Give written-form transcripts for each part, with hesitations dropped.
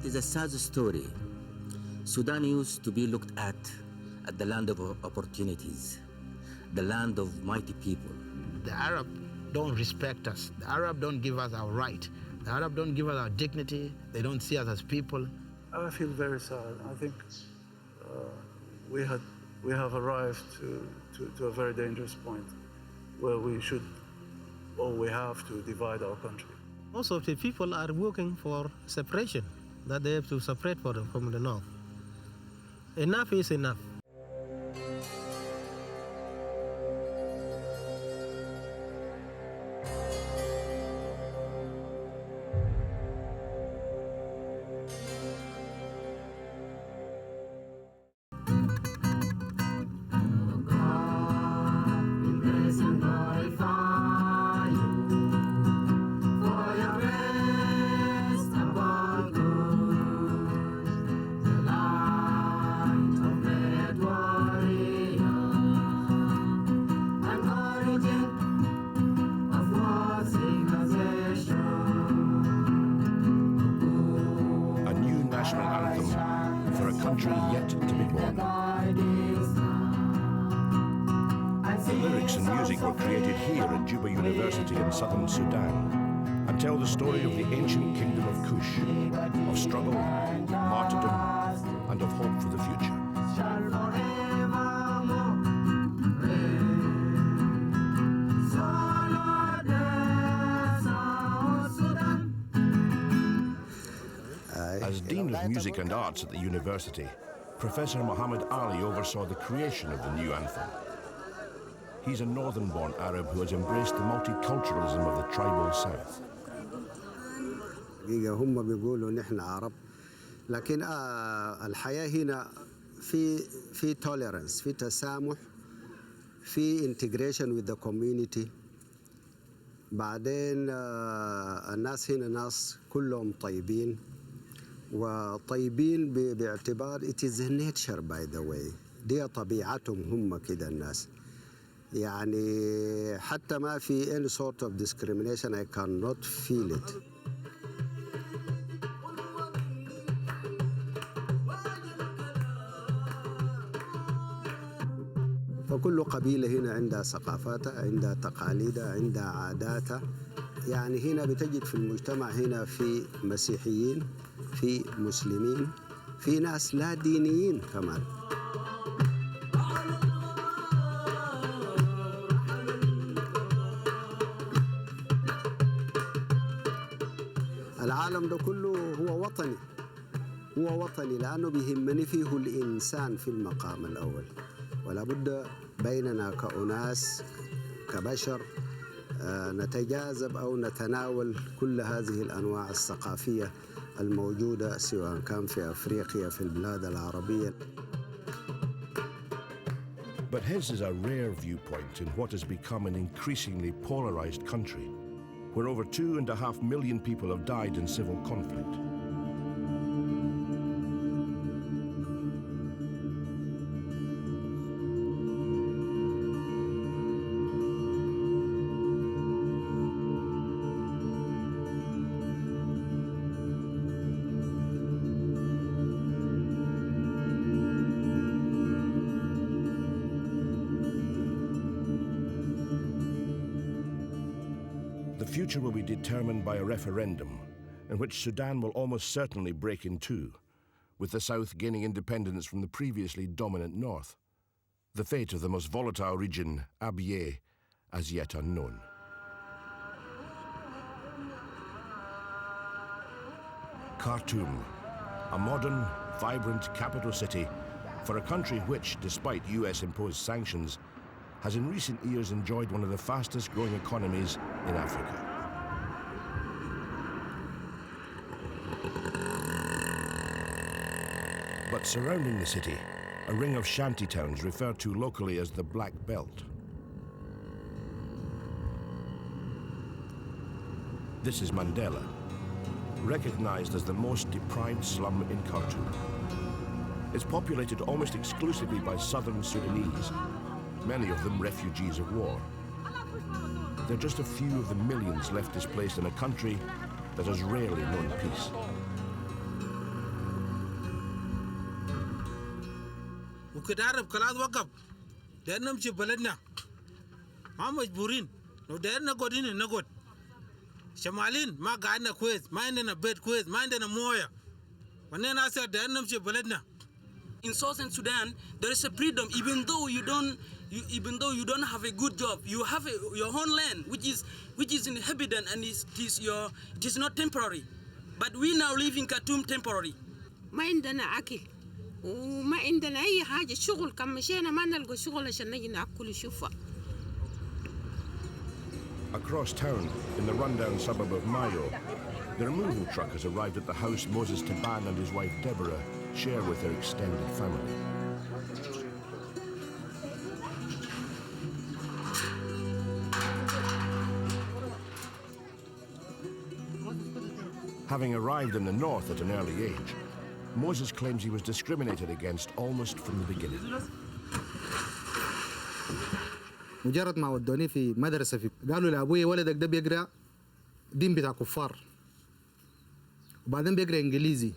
It is a sad story. Sudan used to be looked at the land of opportunities, the land of mighty people. The Arab don't respect us. The Arab don't give us our right. The Arab don't give us our dignity. They don't see us as people. I feel very sad. I think we have arrived to a very dangerous point where we have to divide our country. Most of the people are working for separation, that they have to separate from the north. Enough is enough. Southern Sudan, and tell the story of the ancient kingdom of Kush, of struggle, martyrdom, and of hope for the future. As Dean of Music and Arts at the university, Professor Muhammad Ali oversaw the creation of the new anthem. He's a northern-born Arab who has embraced the multiculturalism of the tribal South. هم بيقولوا نحن عرب، لكن الحياة هنا في tolerance، في تسامح، في integration with the community. بعدين الناس هنا ناس كلهم طيبين، وطيبين باعتبار it is nature by the way. دي طبيعتهم هم كده الناس. يعني حتى ما في any sort of discrimination. I cannot feel it. فكل قبيلة هنا عندها ثقافاتها، عندها تقاليدها، عندها عاداتها. يعني هنا بتجد في المجتمع هنا في مسيحيين، في مسلمين، في ناس لا دينيين كمان. العالم ده كله هو وطني، هو وطني لأنه بيهمني فيه الإنسان في المقام الأول، ولا بد بيننا كأناس كبشر نتجاذب أو نتناول كل هذه الأنواع الثقافية الموجودة سواء كان في أفريقيا في البلاد العربية. But his is a rare viewpoint in what has become an increasingly polarized country, where over 2.5 million people have died in civil conflict. The future will be determined by a referendum in which Sudan will almost certainly break in two, with the South gaining independence from the previously dominant North. The fate of the most volatile region, Abyei, as yet unknown. Khartoum, a modern, vibrant capital city for a country which, despite US-imposed sanctions, has in recent years enjoyed one of the fastest growing economies in Africa. But surrounding the city, a ring of shanty towns referred to locally as the Black Belt. This is Mandela, recognized as the most deprived slum in Khartoum. It's populated almost exclusively by southern Sudanese, many of them refugees of war. They're just a few of the millions left displaced in a country that has rarely known peace. كده عرب خلاص وقف ده نمشي بلدنا ما مجبورين لو ده نقعدين نقعد شمالين ما قعدنا كويس ما عندنا بيت كويس ما عندنا مويه ونحن هسه ده نمشي بلدنا. In Southern Sudan, there is a freedom, even though you don't have a good job, you have your own land, which is inhabited and it is not temporary. But we now live in Khartoum temporary. ما عندنا أكل وما عندنا أي حاجة شغل كم مشينا ما نلقى شغل عشان نجي نأكل شوفة. Across town, in the rundown suburb of Mayo, the removal truck has arrived at the house Moses Taban and his wife Deborah share with their extended family. Having arrived in the north at an early age, Moses claims he was discriminated against almost from the beginning. مجرد ما ودوني في مدرسة قالوا لأبوي ولدك ده بيقرأ دين بتاع كفار وبعدين بيقرأ إنجليزي.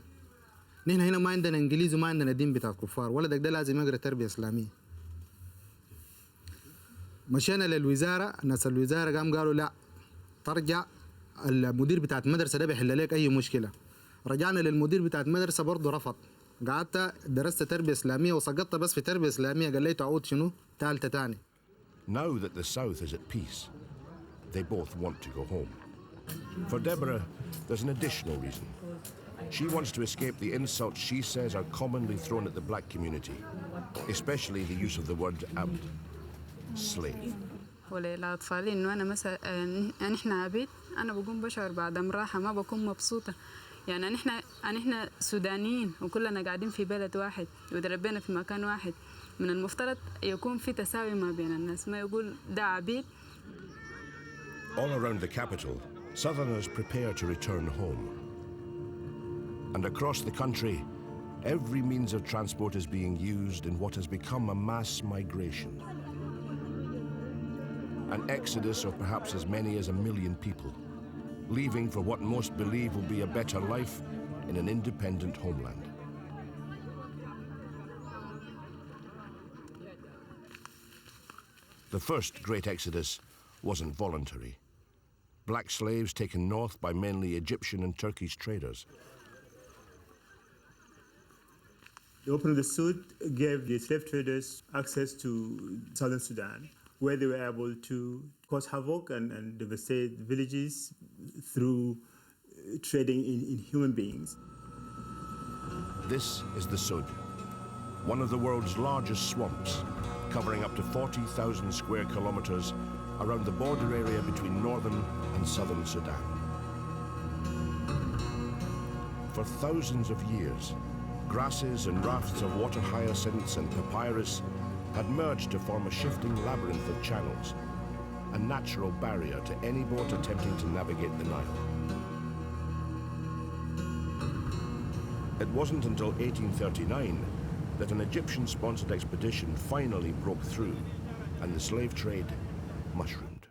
نحن هنا ما عندنا إنجليزي وما عندنا دين بتاع كفار، ولدك ده لازم يقرأ تربية إسلامية. مشينا للوزارة، ناس الوزارة قالوا لا ترجع المدير بتاعت المدرسة ده بيحل لك أي مشكلة. رجعنا للمدير بتاعت المدرسة برضه رفض. قعدت درست تربية إسلامية وسقطت بس في تربية إسلامية، قال لي تعود شنو؟ ثالثة تاني. Now that the South is at peace, they both want to go home. For Deborah, there's an additional reason. She wants to escape the insults she says are commonly thrown at the black community, especially the use of the word abd, slave. وللأطفال إنه أنا مثلا نحن عبيد، أنا بكون بشعر بعدم راحة، ما بكون مبسوطة. يعني نحن سودانيين وكلنا قاعدين في بلد واحد وتربينا في مكان واحد. من المفترض يكون في تساوي ما بين الناس، ما يقول ده عبيد. All around the capital, Southerners prepare to return home. And across the country, every means of transport is being used in what has become a mass migration. An exodus of perhaps as many as 1 million people, leaving for what most believe will be a better life in an independent homeland. The first great exodus wasn't voluntary. Black slaves taken north by mainly Egyptian and Turkish traders. The opening of the Sud gave the slave traders access to southern Sudan, where they were able to cause havoc and devastate villages through trading in human beings. This is the Sud, one of the world's largest swamps, covering up to 40,000 square kilometers around the border area between northern and southern Sudan. For thousands of years, grasses and rafts of water hyacinths and papyrus had merged to form a shifting labyrinth of channels, a natural barrier to any boat attempting to navigate the Nile. It wasn't until 1839 that an Egyptian-sponsored expedition finally broke through and the slave trade mushroomed.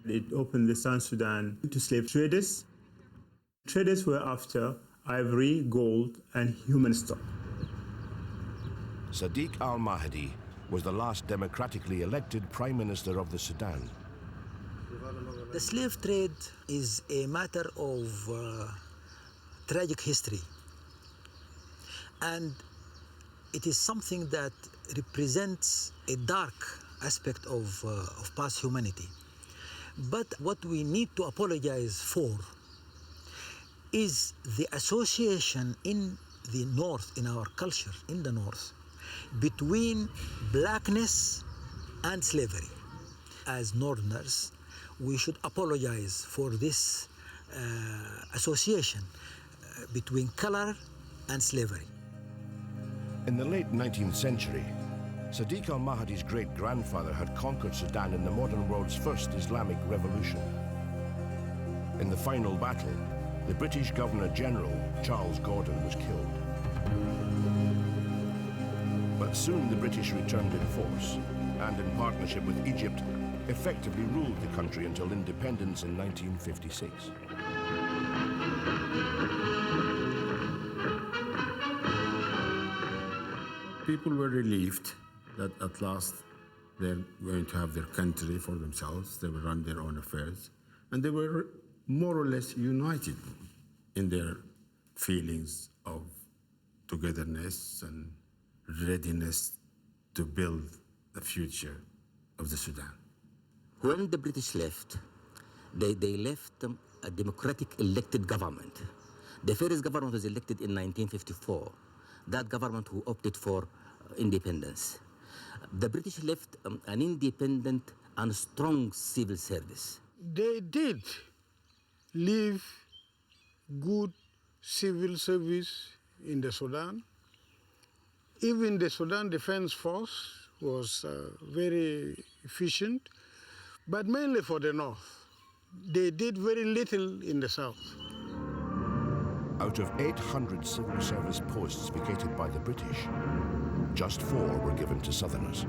It opened the South Sudan to slave traders. Traders were after ivory, gold, and human stock. Sadiq al-Mahdi was the last democratically elected Prime Minister of the Sudan. The slave trade is a matter of tragic history. And it is something that represents a dark aspect of past humanity. But what we need to apologize for is the association in the North, in our culture, in the North, between blackness and slavery. As Northerners, we should apologize for this association between color and slavery. In the late 19th century, Sadiq al-Mahdi's great-grandfather had conquered Sudan in the modern world's first Islamic revolution. In the final battle, the British Governor-General, Charles Gordon, was killed. But soon the British returned in force and, in partnership with Egypt, effectively ruled the country until independence in 1956. people were relieved that at last they're going to have their country for themselves. They will run their own affairs. And they were more or less united in their feelings of togetherness and readiness to build the future of the Sudan. When the British left, they left a democratic elected government. The first government was elected in 1954. That government who opted for independence. The British left an independent and strong civil service. They did leave good civil service in the Sudan. Even the Sudan Defense Force was very efficient, but mainly for the north. They did very little in the south. Out of 800 civil service posts vacated by the British, just 4 were given to Southerners.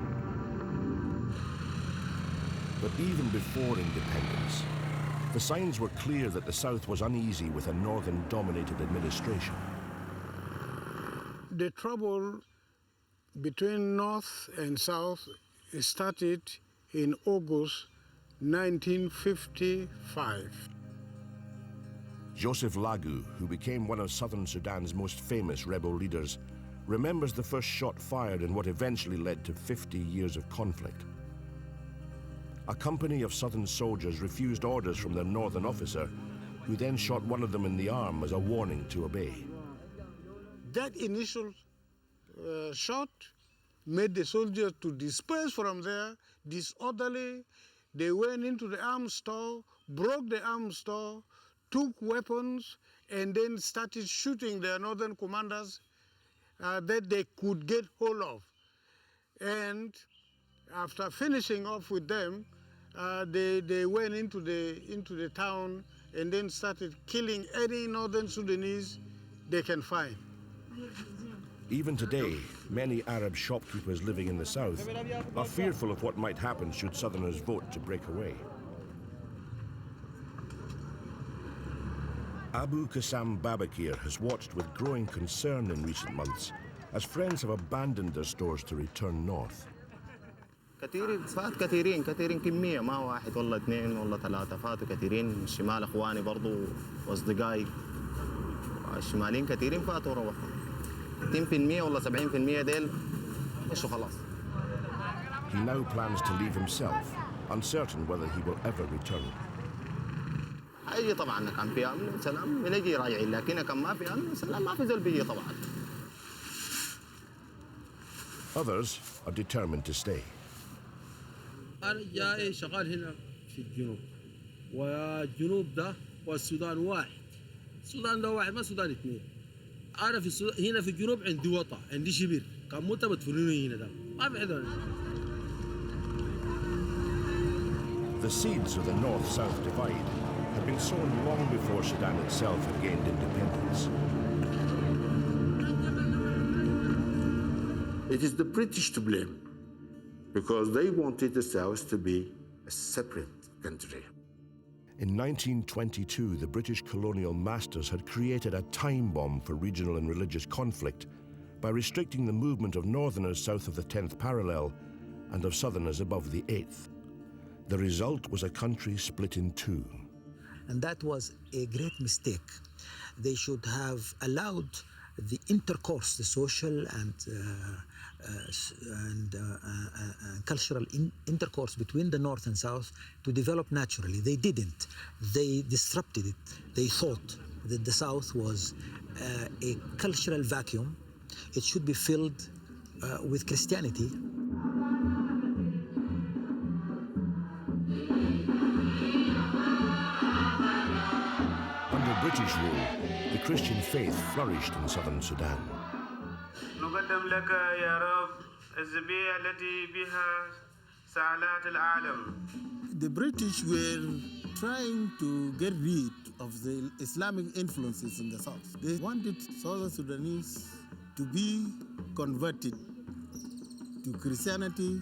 But even before independence, the signs were clear that the South was uneasy with a Northern-dominated administration. The trouble between North and South started in August 1955. Joseph Lagu, who became one of Southern Sudan's most famous rebel leaders, remembers the first shot fired in what eventually led to 50 years of conflict. A company of Southern soldiers refused orders from their Northern officer, who then shot one of them in the arm as a warning to obey. That initial shot made the soldiers to disperse from there disorderly. They went into the arms store, broke the arms store, took weapons, and then started shooting their northern commanders that they could get hold of. And after finishing off with them, they went into the town and then started killing any northern Sudanese they can find. Even today, many Arab shopkeepers living in the south are fearful of what might happen should Southerners vote to break away. Abu Qassam Babakir has watched with growing concern in recent months as friends have abandoned their stores to return north. فات كثيرين كمية ما واحد والله اثنين والله ثلاثة فاتوا كثيرين من الشمال اخواني برضو واصدقائي الشماليين كثيرين فاتوا وروحوا 60% والله 70% ديل مشوا خلاص. He now plans to leave himself, uncertain whether he will ever return. هيجي طبعا كان في امن سلام بنجي راجعين لكن كان ما في امن سلام ما في زول بيجي طبعا. Others are determined to stay. أنا جاي شغال هنا في الجنوب والجنوب ده والسودان واحد. السودان ده واحد ما السودان اثنين. أنا في هنا في الجنوب عندي وطا عندي شبير كان متى بدفنوني هنا ده ما في حدا. The seeds of the north-south divide had been sown long before Sudan itself had gained independence. It is the British to blame because they wanted the South to be a separate country. In 1922, the British colonial masters had created a time bomb for regional and religious conflict by restricting the movement of northerners south of the 10th parallel and of southerners above the 8th. The result was a country split in two. And that was a great mistake. They should have allowed the intercourse, the social and cultural intercourse between the North and South to develop naturally. They didn't. They disrupted it. They thought that the South was a cultural vacuum. It should be filled with Christianity. Under British rule, the Christian faith flourished in southern Sudan. نقدم لك يا رب الذبيحة التي بها سعالات العالم. The British were trying to get rid of the Islamic influences in the south. They wanted Southern Sudanese to be converted to Christianity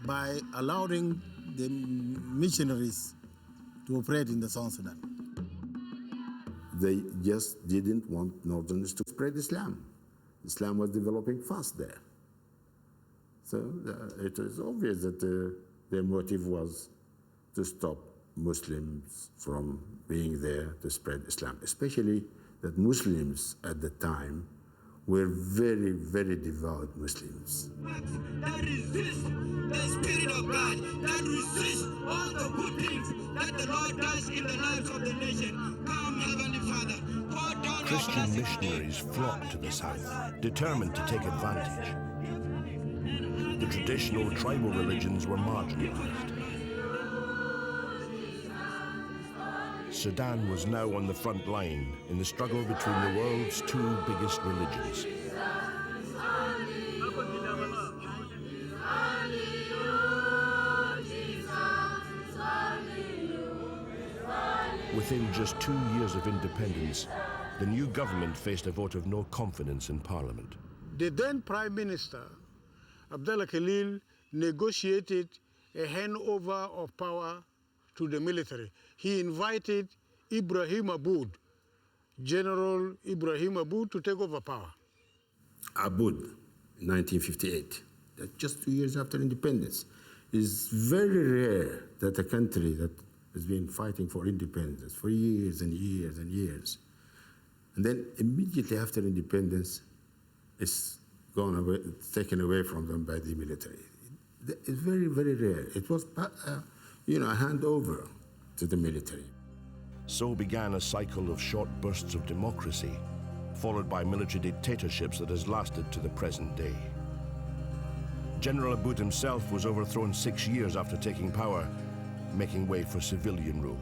by allowing the missionaries to operate in the South Sudan. They just didn't want Northerners to spread Islam. Islam was developing fast there. So it is obvious that their motive was to stop Muslims from being there to spread Islam, especially that Muslims at the time were very, very devout Muslims. That resist the Spirit of God, that resist all the good things that the Lord does in the lives of the nation. Come, Heavenly Father, pour down Christian missionaries flocked to the south, determined to take advantage. The traditional tribal religions were marginalized. Sudan was now on the front line in the struggle between the world's two biggest religions. Within just 2 years of independence, the new government faced a vote of no confidence in parliament. The then Prime Minister, Abdallah Khalil, negotiated a handover of power to the military. He invited Ibrahim Aboud, General Ibrahim Aboud, to take over power. Aboud, 1958, that's just 2 years after independence. It's very rare that a country that has been fighting for independence for years and years and years, and then immediately after independence, it's gone away, it's taken away from them by the military. It's very, very rare. It was, a handover to the military. So began a cycle of short bursts of democracy, followed by military dictatorships that has lasted to the present day. General Aboud himself was overthrown 6 years after taking power, making way for civilian rule.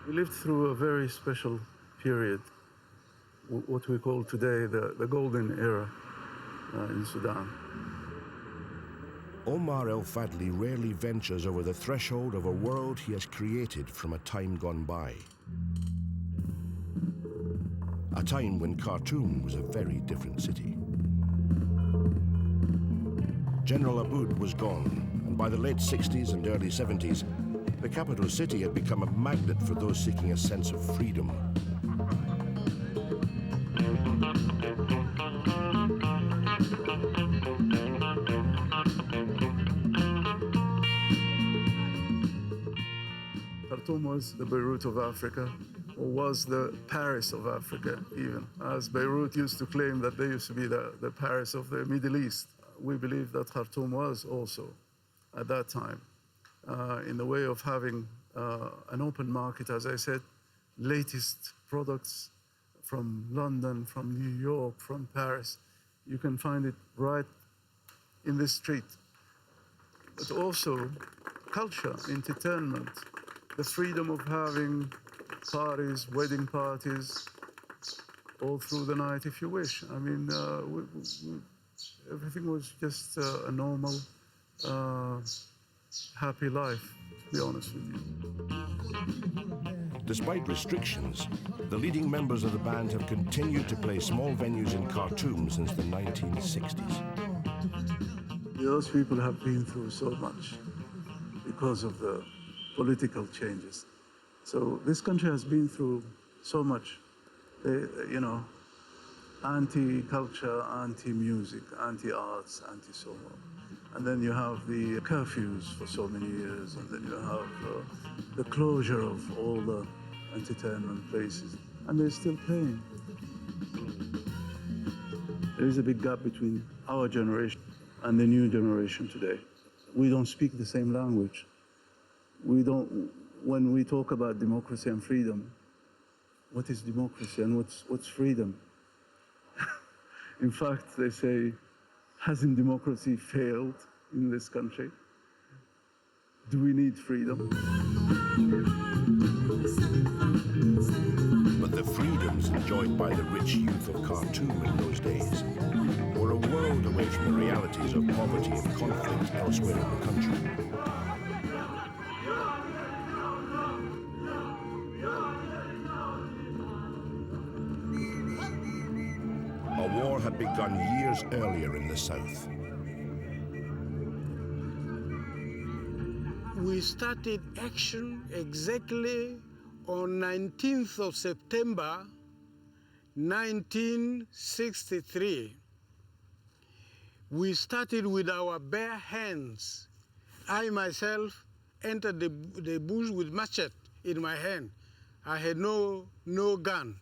We lived through a very special period, what we call today the golden era in Sudan. Omar El-Fadli rarely ventures over the threshold of a world he has created from a time gone by. A time when Khartoum was a very different city. General Aboud was gone, and by the late 60s and early 70s, the capital city had become a magnet for those seeking a sense of freedom. Khartoum was the Beirut of Africa, or was the Paris of Africa even, as Beirut used to claim that they used to be the Paris of the Middle East. We believe that Khartoum was also, at that time, in the way of having an open market, as I said, latest products from London, from New York, from Paris. You can find it right in this street. But also culture, entertainment, the freedom of having parties, wedding parties, all through the night if you wish. I mean, everything was just a normal, happy life, to be honest with you. Despite restrictions, the leading members of the band have continued to play small venues in Khartoum since the 1960s. Those people have been through so much because of the political changes. So this country has been through so much, anti-culture, anti-music, anti-arts, anti-so on. And then you have the curfews for so many years, and then you have the closure of all the entertainment places, and they're still playing. There is a big gap between our generation and the new generation today. We don't speak the same language. When we talk about democracy and freedom, what is democracy and what's freedom? In fact, they say, hasn't democracy failed in this country? Do we need freedom? But the freedoms enjoyed by the rich youth of Khartoum in those days were a world away from the realities of poverty and conflict elsewhere in the country. A war had begun years earlier in the south. We started action exactly on 19th of September 1963, we started with our bare hands. I myself entered the bush with machete in my hand. I had no gun.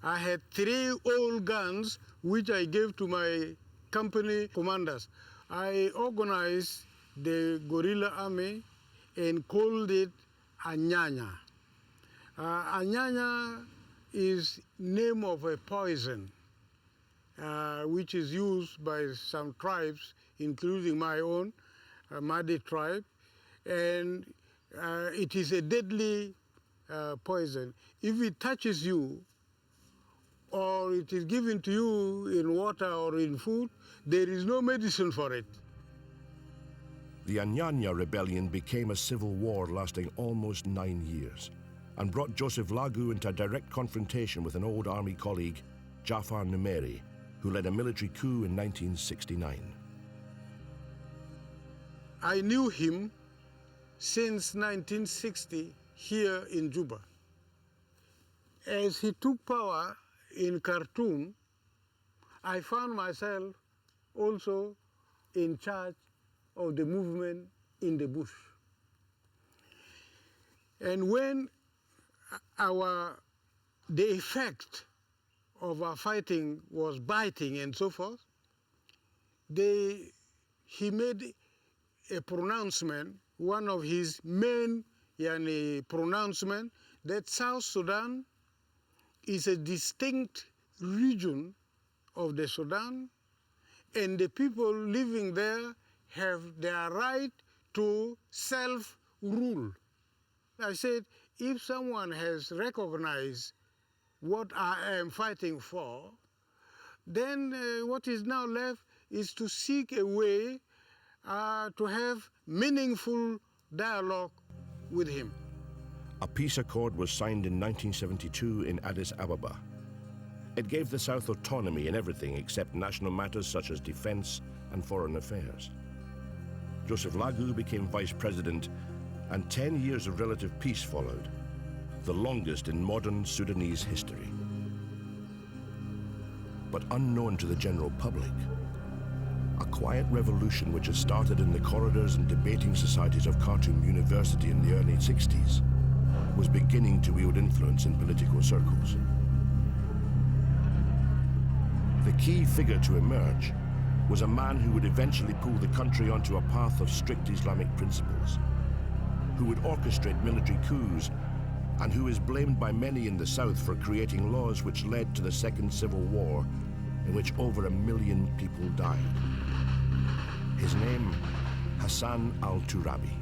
I had 3 old guns which I gave to my company commanders. I organized the guerrilla army and called it Anyanya. Anyanya is name of a poison which is used by some tribes, including my own, Madi tribe, and it is a deadly poison. If it touches you, or it is given to you in water or in food, there is no medicine for it. The Anyanya rebellion became a civil war lasting almost 9 years and brought Joseph Lagu into direct confrontation with an old army colleague, Jafar Numeri, who led a military coup in 1969. I knew him since 1960 here in Juba. As he took power in Khartoum, I found myself also in charge of the movement in the bush. And when the effect of our fighting was biting and so forth, he made a pronouncement, one of his main pronouncement, that South Sudan is a distinct region of the Sudan, and the people living there have their right to self-rule. I said, if someone has recognized what I am fighting for, then what is now left is to seek a way to have meaningful dialogue with him. A peace accord was signed in 1972 in Addis Ababa. It gave the South autonomy in everything except national matters such as defense and foreign affairs. Joseph Lagu became vice president, and 10 years of relative peace followed, the longest in modern Sudanese history. But unknown to the general public, a quiet revolution which had started in the corridors and debating societies of Khartoum University in the early 60s was beginning to wield influence in political circles. The key figure to emerge was a man who would eventually pull the country onto a path of strict Islamic principles, who would orchestrate military coups, and who is blamed by many in the South for creating laws which led to the Second Civil War, in which over 1 million people died. His name, Hassan al-Turabi.